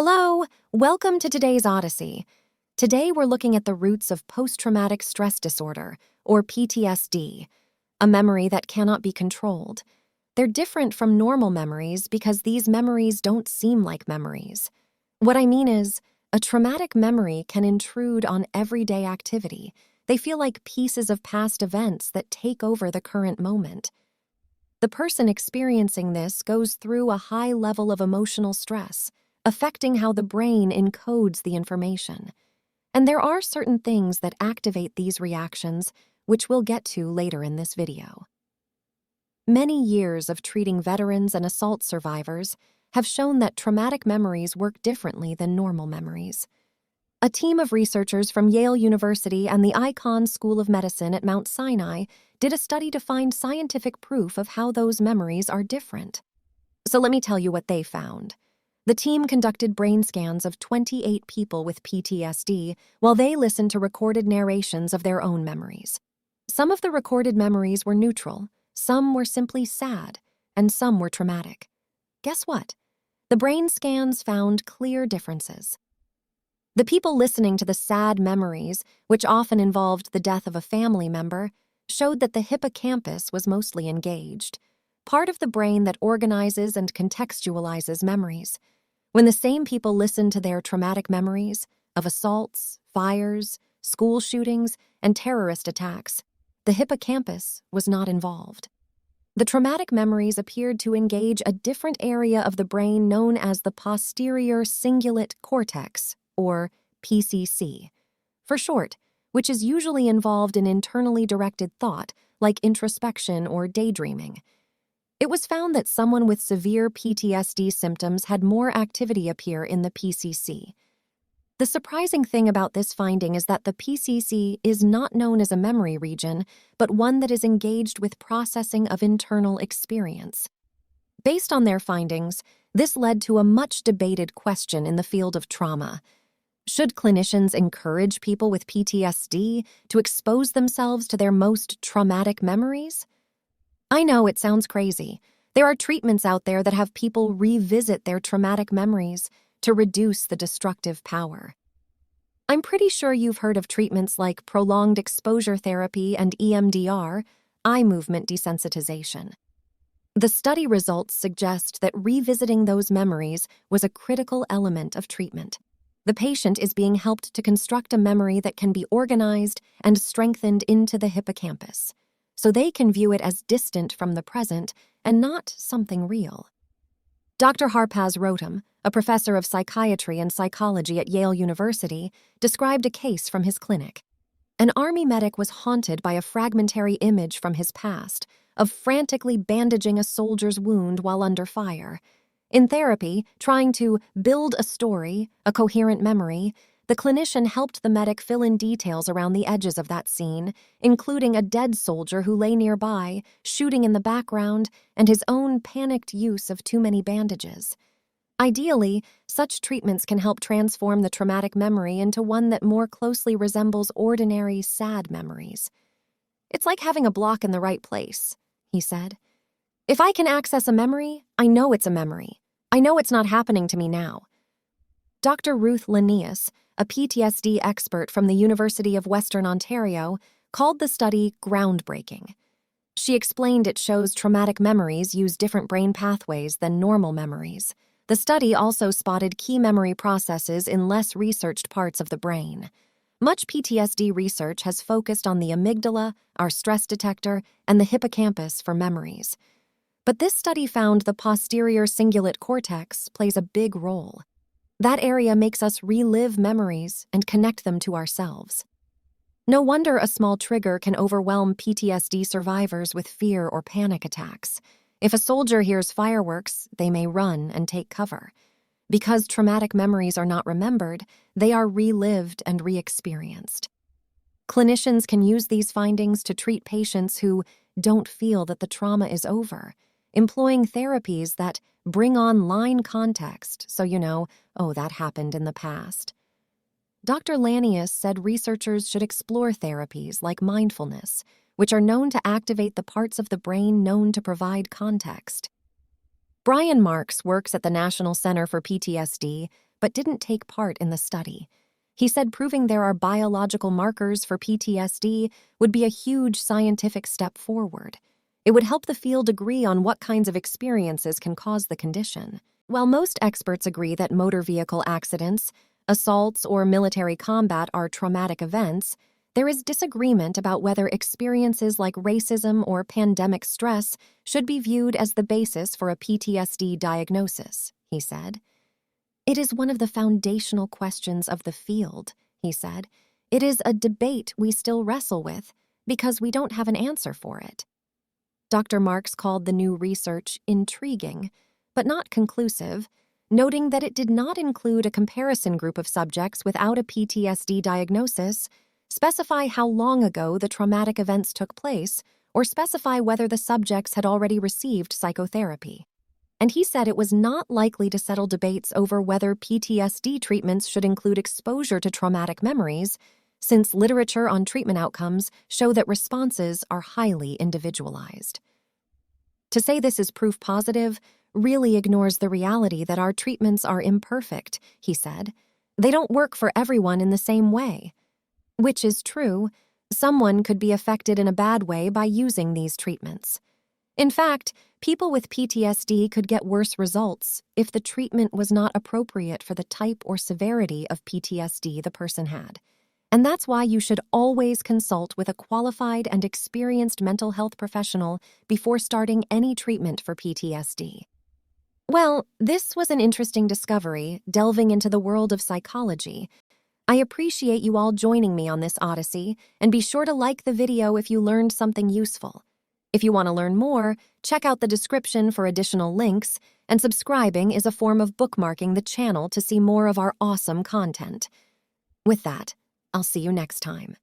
Hello, welcome to today's Odyssey. Today we're looking at the roots of post-traumatic stress disorder, or PTSD, a memory that cannot be controlled. They're different from normal memories because these memories don't seem like memories. What I mean is, a traumatic memory can intrude on everyday activity. They feel like pieces of past events that take over the current moment. The person experiencing this goes through a high level of emotional stress, affecting how the brain encodes the information. And there are certain things that activate these reactions, which we'll get to later in this video. Many years of treating veterans and assault survivors have shown that traumatic memories work differently than normal memories. A team of researchers from Yale University and the Icahn School of Medicine at Mount Sinai did a study to find scientific proof of how those memories are different. So let me tell you what they found. The team conducted brain scans of 28 people with PTSD while they listened to recorded narrations of their own memories. Some of the recorded memories were neutral, some were simply sad, and some were traumatic. Guess what? The brain scans found clear differences. The people listening to the sad memories, which often involved the death of a family member, showed that the hippocampus was mostly engaged, part of the brain that organizes and contextualizes memories. When the same people listened to their traumatic memories of assaults, fires, school shootings, and terrorist attacks, the hippocampus was not involved. The traumatic memories appeared to engage a different area of the brain known as the posterior cingulate cortex, or PCC, for short, which is usually involved in internally directed thought, like introspection or daydreaming. It was found that someone with severe PTSD symptoms had more activity appear in the PCC. The surprising thing about this finding is that the PCC is not known as a memory region, but one that is engaged with processing of internal experience. Based on their findings, this led to a much debated question in the field of trauma. Should clinicians encourage people with PTSD to expose themselves to their most traumatic memories? I know it sounds crazy. There are treatments out there that have people revisit their traumatic memories to reduce the destructive power. I'm pretty sure you've heard of treatments like prolonged exposure therapy and EMDR, eye movement desensitization. The study results suggest that revisiting those memories was a critical element of treatment. The patient is being helped to construct a memory that can be organized and strengthened into the hippocampus, so they can view it as distant from the present and not something real. Dr. Harpaz Rotem, a professor of psychiatry and psychology at Yale University, described a case from his clinic. An Army medic was haunted by a fragmentary image from his past of frantically bandaging a soldier's wound while under fire. In therapy, trying to build a story, a coherent memory, the clinician helped the medic fill in details around the edges of that scene, including a dead soldier who lay nearby, shooting in the background, and his own panicked use of too many bandages. Ideally, such treatments can help transform the traumatic memory into one that more closely resembles ordinary, sad memories. "It's like having a block in the right place," he said. "If I can access a memory, I know it's a memory. I know it's not happening to me now." Dr. Ruth Linnaeus, a PTSD expert from the University of Western Ontario, called the study groundbreaking. She explained it shows traumatic memories use different brain pathways than normal memories. The study also spotted key memory processes in less researched parts of the brain. Much PTSD research has focused on the amygdala, our stress detector, and the hippocampus for memories. But this study found the posterior cingulate cortex plays a big role. That area makes us relive memories and connect them to ourselves. No wonder a small trigger can overwhelm PTSD survivors with fear or panic attacks. If a soldier hears fireworks, they may run and take cover. Because traumatic memories are not remembered, they are relived and re-experienced. Clinicians can use these findings to treat patients who don't feel that the trauma is over, employing therapies that bring online context so you know, oh, that happened in the past. Dr. Linnaeus said researchers should explore therapies like mindfulness, which are known to activate the parts of the brain known to provide context. Brian Marx works at the National Center for PTSD, but didn't take part in the study. He said proving there are biological markers for PTSD would be a huge scientific step forward. It would help the field agree on what kinds of experiences can cause the condition. While most experts agree that motor vehicle accidents, assaults, or military combat are traumatic events, there is disagreement about whether experiences like racism or pandemic stress should be viewed as the basis for a PTSD diagnosis, he said. It is one of the foundational questions of the field, he said. It is a debate we still wrestle with because we don't have an answer for it. Dr. Marx called the new research intriguing, but not conclusive, noting that it did not include a comparison group of subjects without a PTSD diagnosis, specify how long ago the traumatic events took place, or specify whether the subjects had already received psychotherapy. And he said it was not likely to settle debates over whether PTSD treatments should include exposure to traumatic memories, since literature on treatment outcomes show that responses are highly individualized. To say this is proof positive really ignores the reality that our treatments are imperfect, he said. They don't work for everyone in the same way. Which is true. Someone could be affected in a bad way by using these treatments. In fact, people with PTSD could get worse results if the treatment was not appropriate for the type or severity of PTSD the person had. And that's why you should always consult with a qualified and experienced mental health professional before starting any treatment for PTSD. Well, this was an interesting discovery, delving into the world of psychology. I appreciate you all joining me on this odyssey, and be sure to like the video if you learned something useful. If you want to learn more, check out the description for additional links, and subscribing is a form of bookmarking the channel to see more of our awesome content. With that, I'll see you next time.